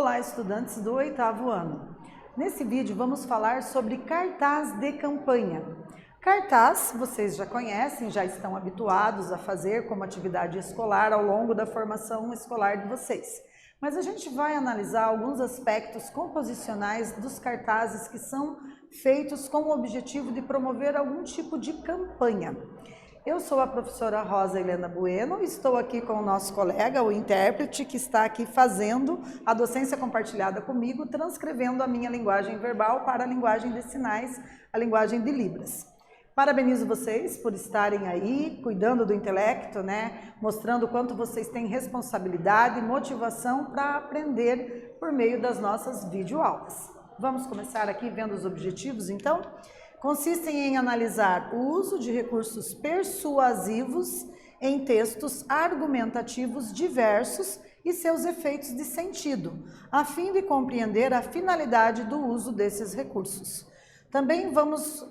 Olá, estudantes do 8º ano. Nesse vídeo vamos falar sobre cartaz de campanha. Cartaz, vocês já conhecem, já estão habituados a fazer como atividade escolar ao longo da formação escolar de vocês. Mas a gente vai analisar alguns aspectos composicionais dos cartazes que são feitos com o objetivo de promover algum tipo de campanha. Eu sou a professora Rosa Helena Bueno, estou aqui com o nosso colega, o intérprete, que está aqui fazendo a docência compartilhada comigo, transcrevendo a minha linguagem verbal para a linguagem de sinais, a linguagem de Libras. Parabenizo vocês por estarem aí, cuidando do intelecto, mostrando o quanto vocês têm responsabilidade e motivação para aprender por meio das nossas videoaulas. Vamos começar aqui vendo os objetivos, então? Consistem em analisar o uso de recursos persuasivos em textos argumentativos diversos e seus efeitos de sentido, a fim de compreender a finalidade do uso desses recursos. Também vamos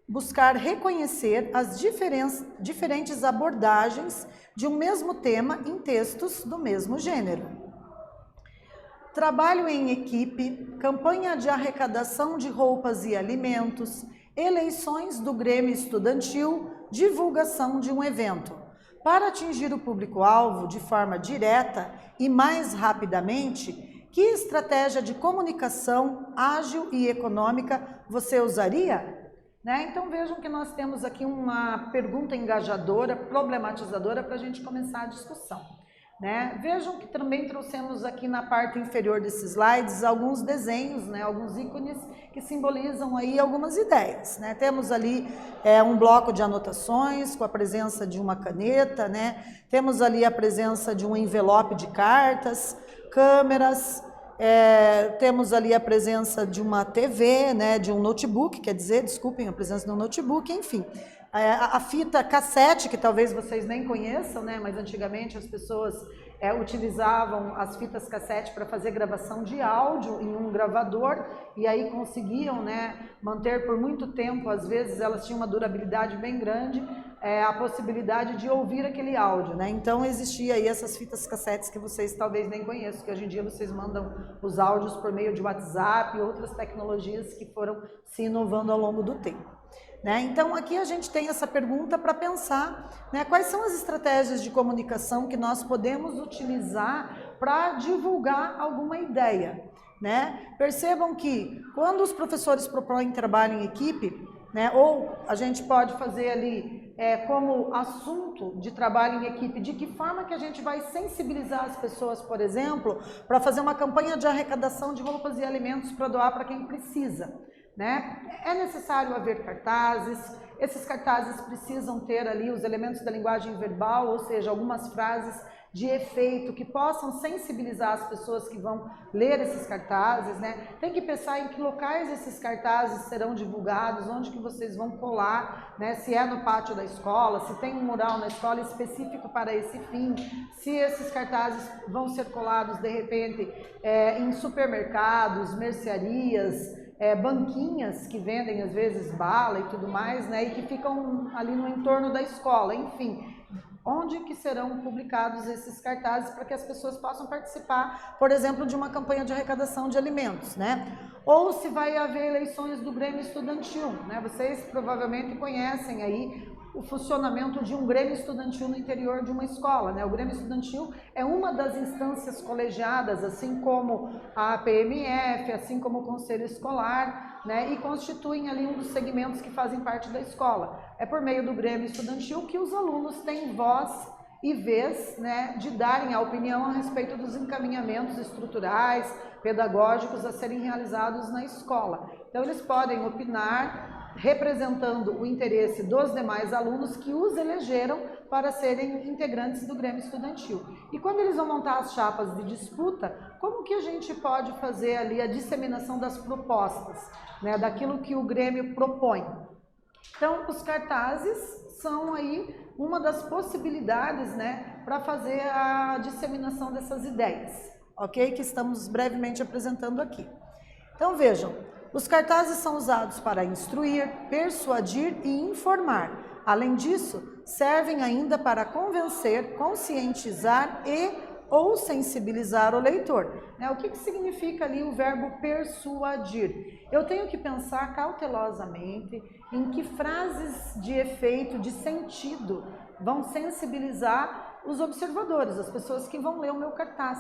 buscar reconhecer as diferentes abordagens de um mesmo tema em textos do mesmo gênero. Trabalho em equipe, campanha de arrecadação de roupas e alimentos, eleições do Grêmio Estudantil, divulgação de um evento. Para atingir o público-alvo de forma direta e mais rapidamente, que estratégia de comunicação ágil e econômica você usaria? Então vejam que nós temos aqui uma pergunta engajadora, problematizadora para a gente começar a discussão. Vejam que também trouxemos aqui na parte inferior desses slides alguns desenhos, alguns ícones que simbolizam aí algumas ideias. Temos ali um bloco de anotações com a presença de uma caneta, temos ali a presença de um envelope de cartas, câmeras, temos ali a presença de uma TV, de um notebook, a presença de um notebook, enfim. A fita cassete, que talvez vocês nem conheçam, mas antigamente as pessoas utilizavam as fitas cassete para fazer gravação de áudio em um gravador e aí conseguiam manter por muito tempo, às vezes elas tinham uma durabilidade bem grande, a possibilidade de ouvir aquele áudio. Então existia aí essas fitas cassetes que vocês talvez nem conheçam, que hoje em dia vocês mandam os áudios por meio de WhatsApp e outras tecnologias que foram se inovando ao longo do tempo. Então aqui a gente tem essa pergunta para pensar quais são as estratégias de comunicação que nós podemos utilizar para divulgar alguma ideia. Percebam que quando os professores propõem trabalho em equipe, ou a gente pode fazer ali como assunto de trabalho em equipe, de que forma que a gente vai sensibilizar as pessoas, por exemplo, para fazer uma campanha de arrecadação de roupas e alimentos para doar para quem precisa. É necessário haver cartazes, esses cartazes precisam ter ali os elementos da linguagem verbal, ou seja, algumas frases de efeito que possam sensibilizar as pessoas que vão ler esses cartazes, Tem que pensar em que locais esses cartazes serão divulgados, onde que vocês vão colar, se é no pátio da escola, se tem um mural na escola específico para esse fim, se esses cartazes vão ser colados de repente em supermercados, mercearias, banquinhas que vendem às vezes bala e tudo mais, e que ficam ali no entorno da escola, enfim, onde que serão publicados esses cartazes para que as pessoas possam participar, por exemplo, de uma campanha de arrecadação de alimentos, Ou se vai haver eleições do Grêmio Estudantil, Vocês provavelmente conhecem aí o funcionamento de um Grêmio Estudantil no interior de uma escola, O Grêmio Estudantil é uma das instâncias colegiadas, assim como a PMF, assim como o Conselho Escolar, e constituem ali um dos segmentos que fazem parte da escola. É por meio do Grêmio Estudantil que os alunos têm voz e vez, de darem a opinião a respeito dos encaminhamentos estruturais, pedagógicos a serem realizados na escola. Então eles podem opinar representando o interesse dos demais alunos que os elegeram para serem integrantes do Grêmio Estudantil. E quando eles vão montar as chapas de disputa, como que a gente pode fazer ali a disseminação das propostas, daquilo que o Grêmio propõe? Então, os cartazes são aí uma das possibilidades, para fazer a disseminação dessas ideias, ok? Que estamos brevemente apresentando aqui. Então, vejam, os cartazes são usados para instruir, persuadir e informar. Além disso, servem ainda para convencer, conscientizar e ou sensibilizar o leitor. O que significa ali o verbo persuadir? Eu tenho que pensar cautelosamente em que frases de efeito, de sentido, vão sensibilizar os observadores, as pessoas que vão ler o meu cartaz.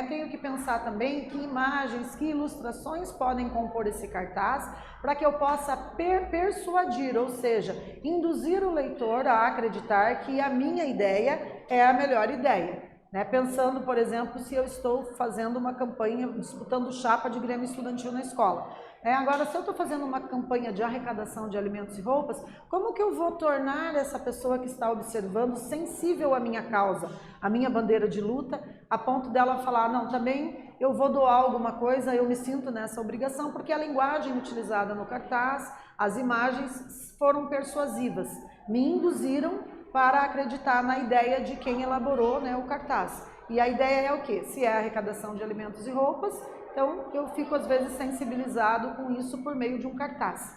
Tenho que pensar também que imagens, que ilustrações podem compor esse cartaz para que eu possa persuadir, ou seja, induzir o leitor a acreditar que a minha ideia é a melhor ideia. Pensando, por exemplo, se eu estou fazendo uma campanha, disputando chapa de Grêmio Estudantil na escola. Agora, se eu estou fazendo uma campanha de arrecadação de alimentos e roupas, como que eu vou tornar essa pessoa que está observando sensível à minha causa, à minha bandeira de luta, a ponto dela falar, não, também eu vou doar alguma coisa, eu me sinto nessa obrigação, porque a linguagem utilizada no cartaz, as imagens foram persuasivas, me induziram para acreditar na ideia de quem elaborou o cartaz. E a ideia é o quê? Se é a arrecadação de alimentos e roupas, então eu fico às vezes sensibilizado com isso por meio de um cartaz.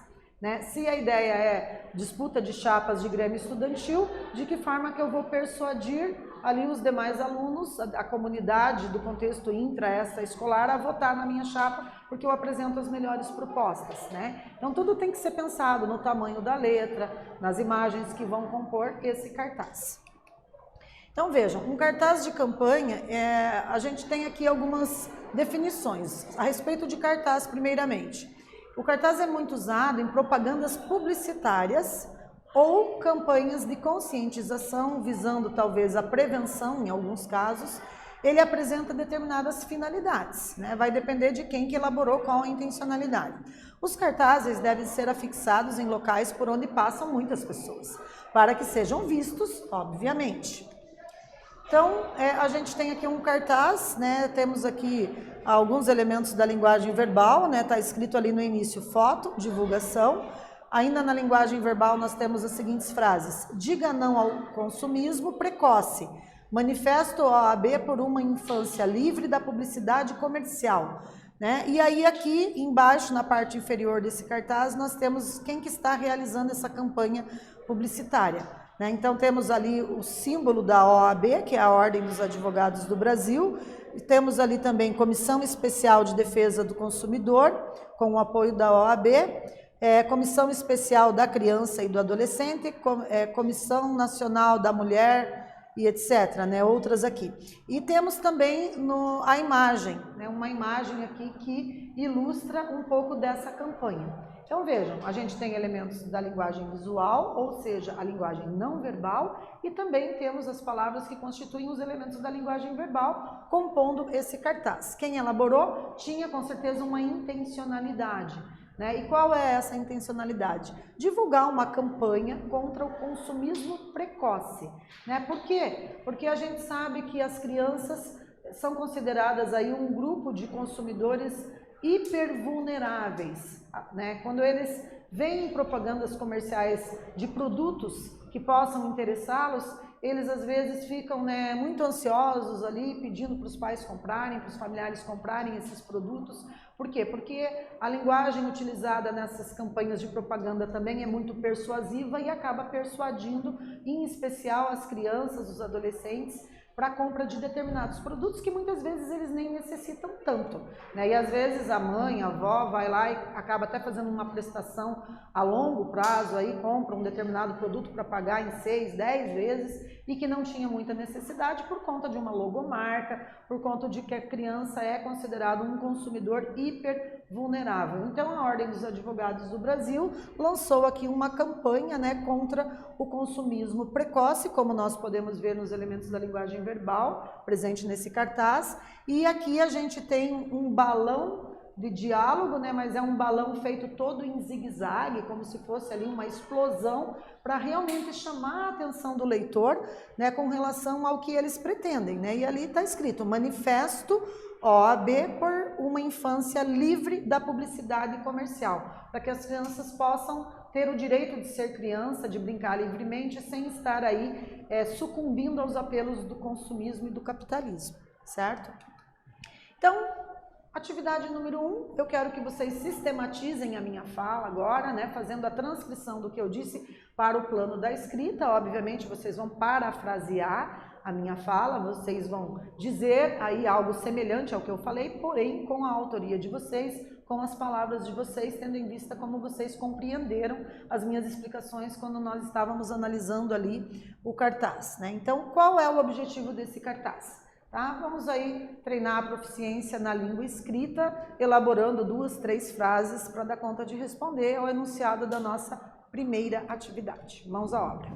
Se a ideia é disputa de chapas de Grêmio Estudantil, de que forma que eu vou persuadir ali os demais alunos, a comunidade do contexto intra-extra-escolar a votar na minha chapa, porque eu apresento as melhores propostas, Então tudo tem que ser pensado no tamanho da letra, nas imagens que vão compor esse cartaz. Então vejam, um cartaz de campanha, a gente tem aqui algumas definições a respeito de cartaz primeiramente. O cartaz é muito usado em propagandas publicitárias ou campanhas de conscientização visando talvez a prevenção em alguns casos. Ele apresenta determinadas finalidades, vai depender de quem que elaborou qual a intencionalidade. Os cartazes devem ser afixados em locais por onde passam muitas pessoas, para que sejam vistos, obviamente. Então, a gente tem aqui um cartaz, temos aqui alguns elementos da linguagem verbal, está escrito ali no início, foto, divulgação. Ainda na linguagem verbal nós temos as seguintes frases: diga não ao consumismo precoce, manifesto OAB por uma infância livre da publicidade comercial. E aí aqui embaixo, na parte inferior desse cartaz, nós temos quem que está realizando essa campanha publicitária. Então temos ali o símbolo da OAB, que é a Ordem dos Advogados do Brasil, e temos ali também Comissão Especial de Defesa do Consumidor, com o apoio da OAB, Comissão Especial da Criança e do Adolescente, Comissão Nacional da Mulher e etc., outras aqui. E temos também a imagem, uma imagem aqui que ilustra um pouco dessa campanha. Então vejam, a gente tem elementos da linguagem visual, ou seja, a linguagem não verbal, e também temos as palavras que constituem os elementos da linguagem verbal compondo esse cartaz. Quem elaborou tinha com certeza uma intencionalidade. E qual é essa intencionalidade? Divulgar uma campanha contra o consumismo precoce. Por quê? Porque a gente sabe que as crianças são consideradas aí um grupo de consumidores hipervulneráveis, Quando eles veem propagandas comerciais de produtos que possam interessá-los, eles às vezes ficam muito ansiosos ali, pedindo para os pais comprarem, para os familiares comprarem esses produtos. Por quê? Porque a linguagem utilizada nessas campanhas de propaganda também é muito persuasiva e acaba persuadindo, em especial, as crianças, os adolescentes, para a compra de determinados produtos que muitas vezes eles nem necessitam tanto. E às vezes a mãe, a avó vai lá e acaba até fazendo uma prestação a longo prazo, aí compra um determinado produto para pagar em 6, 10 vezes e que não tinha muita necessidade por conta de uma logomarca, por conta de que a criança é considerada um consumidor hiper vulnerável. Então a Ordem dos Advogados do Brasil lançou aqui uma campanha contra o consumismo precoce, como nós podemos ver nos elementos da linguagem verbal presente nesse cartaz. E aqui a gente tem um balão de diálogo, mas é um balão feito todo em zigue-zague, como se fosse ali uma explosão, para realmente chamar a atenção do leitor, com relação ao que eles pretendem, E ali está escrito: manifesto OAB por uma infância livre da publicidade comercial, para que as crianças possam ter o direito de ser criança, de brincar livremente, sem estar aí sucumbindo aos apelos do consumismo e do capitalismo, certo? Então, atividade número 1, eu quero que vocês sistematizem a minha fala agora, fazendo a transcrição do que eu disse para o plano da escrita. Obviamente, vocês vão parafrasear a minha fala, vocês vão dizer aí algo semelhante ao que eu falei, porém com a autoria de vocês, com as palavras de vocês, tendo em vista como vocês compreenderam as minhas explicações quando nós estávamos analisando ali o cartaz, né? Então, qual é o objetivo desse cartaz? Tá? Vamos aí treinar a proficiência na língua escrita, elaborando 2, 3 frases para dar conta de responder ao enunciado da nossa primeira atividade. Mãos à obra.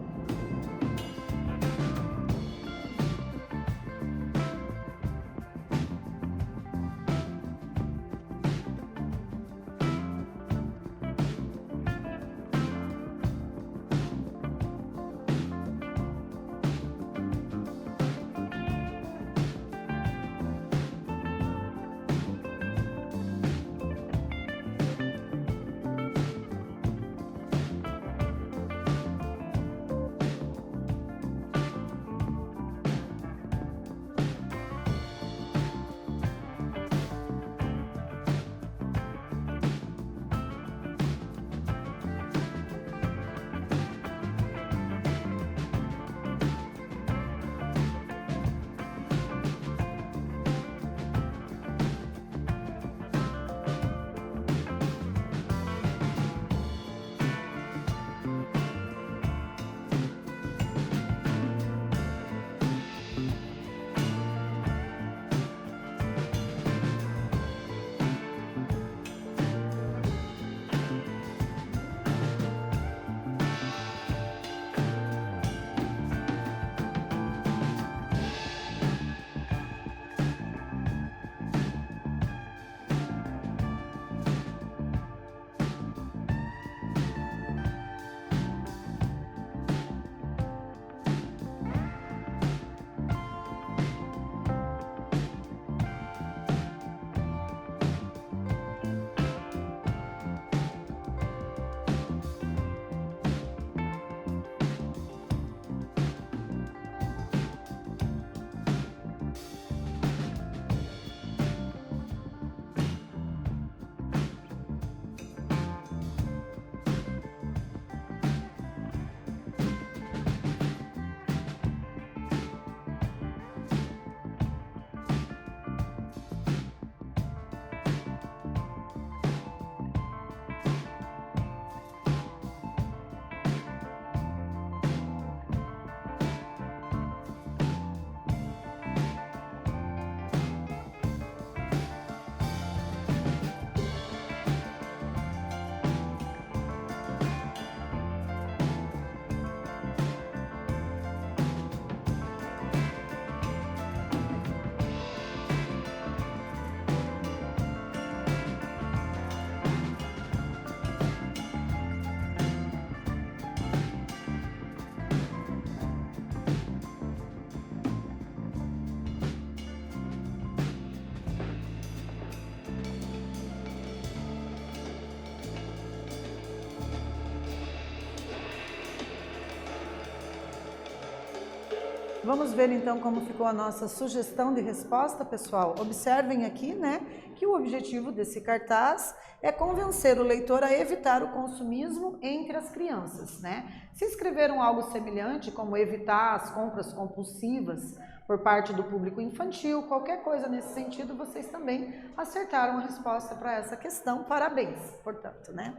Vamos ver então como ficou a nossa sugestão de resposta, pessoal. Observem aqui, né, que o objetivo desse cartaz é convencer o leitor a evitar o consumismo entre as crianças, né? Se escreveram algo semelhante, como evitar as compras compulsivas por parte do público infantil, qualquer coisa nesse sentido, vocês também acertaram a resposta para essa questão. Parabéns, portanto, né?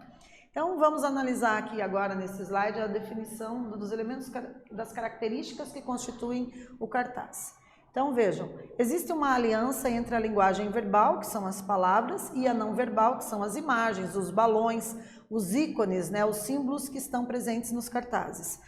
Então, vamos analisar aqui agora nesse slide a definição dos elementos, das características que constituem o cartaz. Então, vejam, existe uma aliança entre a linguagem verbal, que são as palavras, e a não verbal, que são as imagens, os balões, os ícones, né, os símbolos que estão presentes nos cartazes.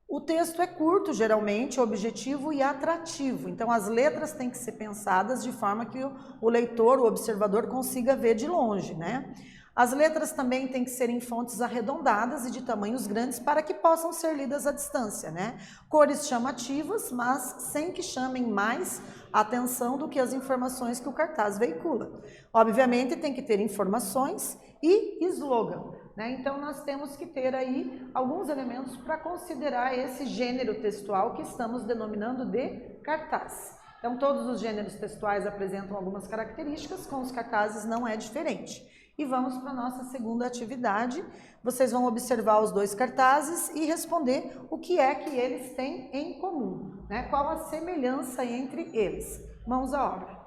O texto é curto, geralmente, objetivo e atrativo. Então, as letras têm que ser pensadas de forma que o leitor, o observador, consiga ver de longe, né? As letras também têm que ser em fontes arredondadas e de tamanhos grandes para que possam ser lidas à distância, né? Cores chamativas, mas sem que chamem mais atenção do que as informações que o cartaz veicula. Obviamente tem que ter informações e slogan, né? Então nós temos que ter aí alguns elementos para considerar esse gênero textual que estamos denominando de cartaz. Então todos os gêneros textuais apresentam algumas características, com os cartazes não é diferente. E vamos para a nossa segunda atividade. Vocês vão observar os dois cartazes e responder o que é que eles têm em comum, né? Qual a semelhança entre eles. Mãos à obra.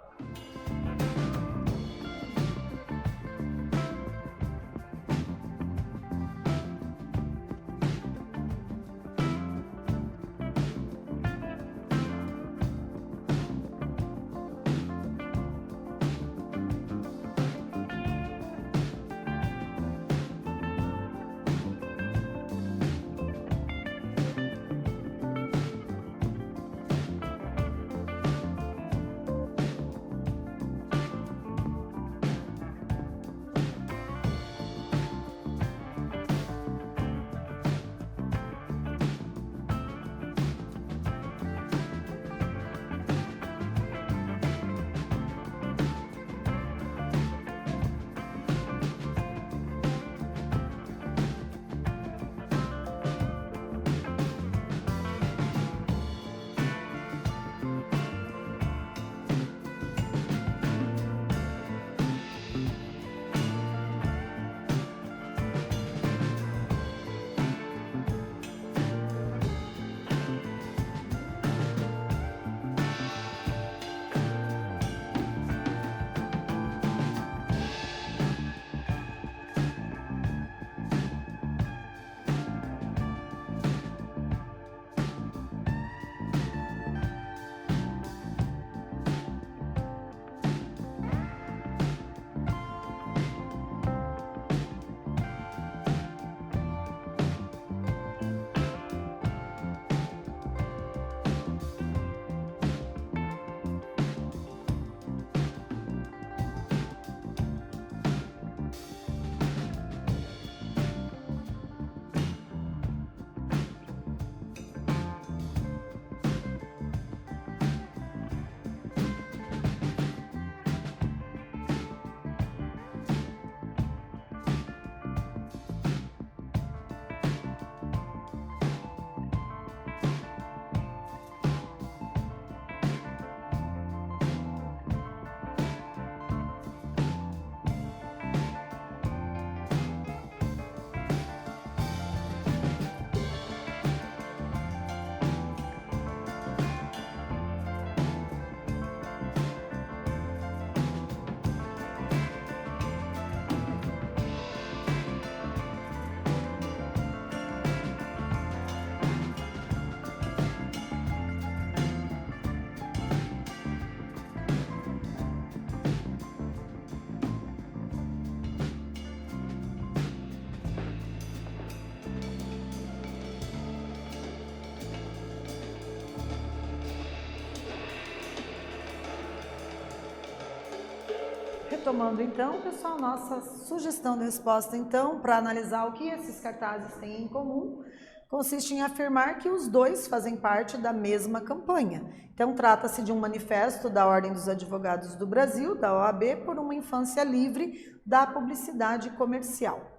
Retomando então, pessoal, nossa sugestão de resposta então, para analisar o que esses cartazes têm em comum, consiste em afirmar que os dois fazem parte da mesma campanha. Então, trata-se de um manifesto da Ordem dos Advogados do Brasil, da OAB, por uma infância livre da publicidade comercial.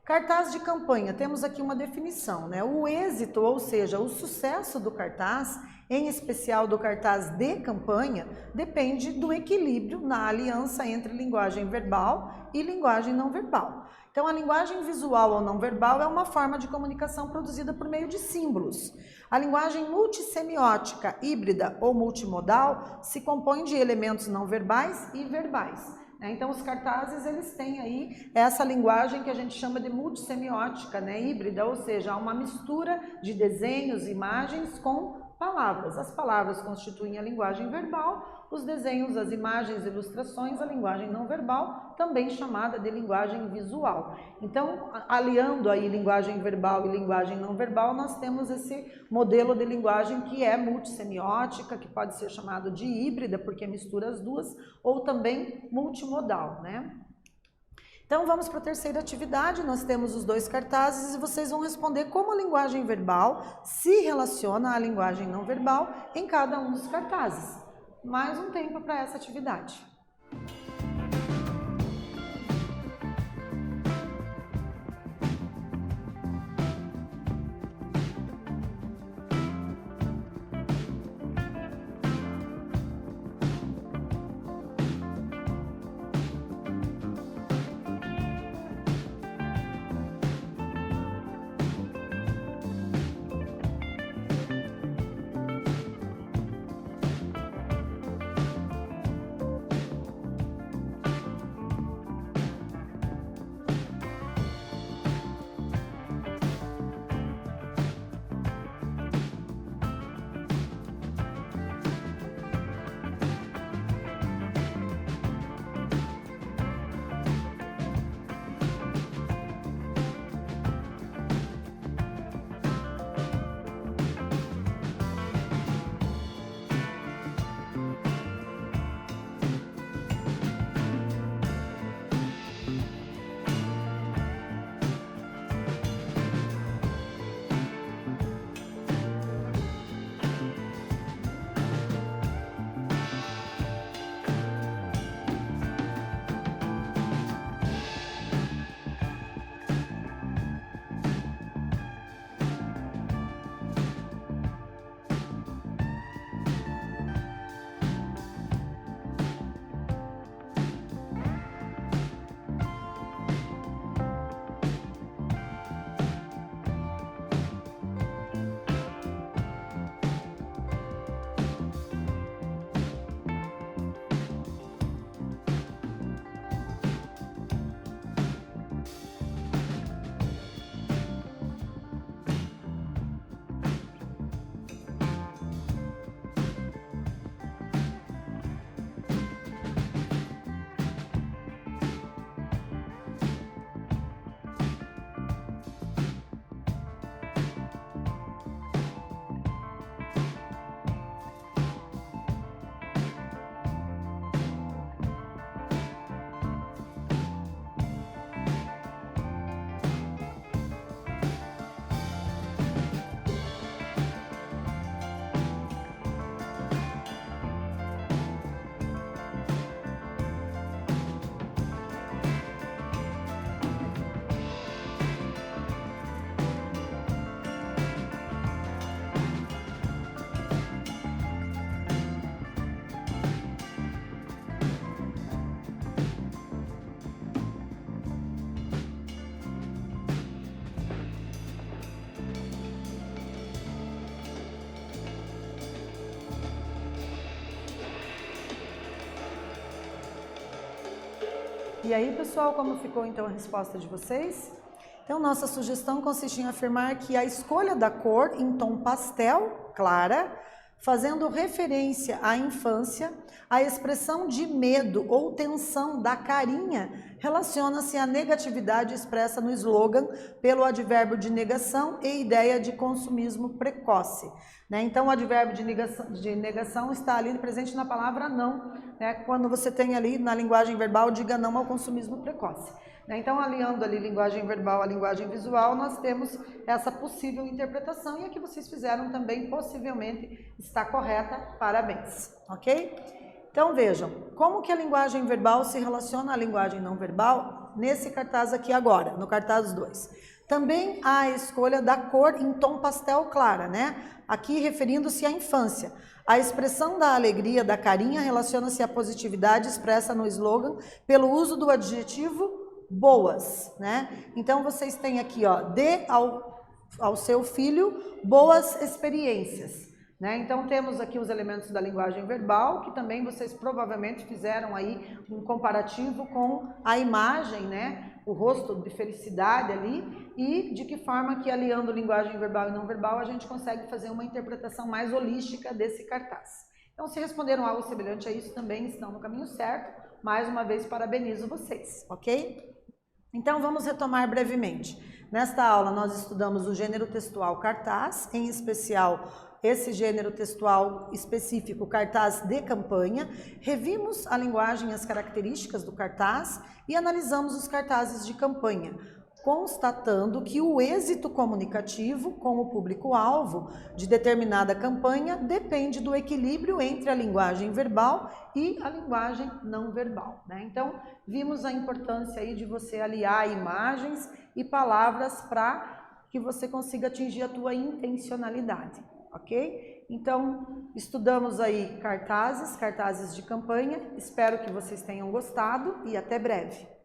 Cartaz de campanha, temos aqui uma definição, né? O êxito, ou seja, o sucesso do cartaz, em especial do cartaz de campanha, depende do equilíbrio na aliança entre linguagem verbal e linguagem não verbal. Então, a linguagem visual ou não verbal é uma forma de comunicação produzida por meio de símbolos. A linguagem multissemiótica, híbrida ou multimodal se compõe de elementos não verbais e verbais. Então, os cartazes, eles têm aí essa linguagem que a gente chama de multissemiótica, né, híbrida, ou seja, há uma mistura de desenhos, imagens com palavras. As palavras constituem a linguagem verbal, os desenhos, as imagens, ilustrações, a linguagem não verbal, também chamada de linguagem visual. Então, aliando aí linguagem verbal e linguagem não verbal, nós temos esse modelo de linguagem que é multissemiótica, que pode ser chamado de híbrida, porque mistura as duas, ou também multimodal, né? Então, vamos para a terceira atividade, nós temos os dois cartazes e vocês vão responder como a linguagem verbal se relaciona à linguagem não verbal em cada um dos cartazes. Mais um tempo para essa atividade. E aí, pessoal, como ficou então a resposta de vocês? Então, nossa sugestão consiste em afirmar que a escolha da cor em tom pastel, clara, fazendo referência à infância, a expressão de medo ou tensão da carinha relaciona-se à negatividade expressa no slogan pelo advérbio de negação e ideia de consumismo precoce. Então, o advérbio de negação está ali presente na palavra não, quando você tem ali na linguagem verbal, diga não ao consumismo precoce. Então, aliando ali linguagem verbal à linguagem visual, nós temos essa possível interpretação e a que vocês fizeram também possivelmente está correta, parabéns, ok? Então vejam, como que a linguagem verbal se relaciona à linguagem não verbal nesse cartaz aqui agora, no cartaz 2. Também há a escolha da cor em tom pastel clara, Aqui referindo-se à infância. A expressão da alegria, da carinha, relaciona-se à positividade expressa no slogan pelo uso do adjetivo boas, Então, vocês têm aqui, dê ao seu filho boas experiências, Então, temos aqui os elementos da linguagem verbal, que também vocês provavelmente fizeram aí um comparativo com a imagem, o rosto de felicidade ali, e de que forma que aliando linguagem verbal e não verbal, a gente consegue fazer uma interpretação mais holística desse cartaz. Então, se responderam algo semelhante a isso, também estão no caminho certo. Mais uma vez, parabenizo vocês, ok? Então, vamos retomar brevemente. Nesta aula, nós estudamos o gênero textual cartaz, em especial esse gênero textual específico, cartaz de campanha, revimos a linguagem e as características do cartaz e analisamos os cartazes de campanha, constatando que o êxito comunicativo com o público-alvo de determinada campanha depende do equilíbrio entre a linguagem verbal e a linguagem não verbal, Então, vimos a importância aí de você aliar imagens e palavras para que você consiga atingir a tua intencionalidade, ok? Então, estudamos aí cartazes de campanha, espero que vocês tenham gostado e até breve.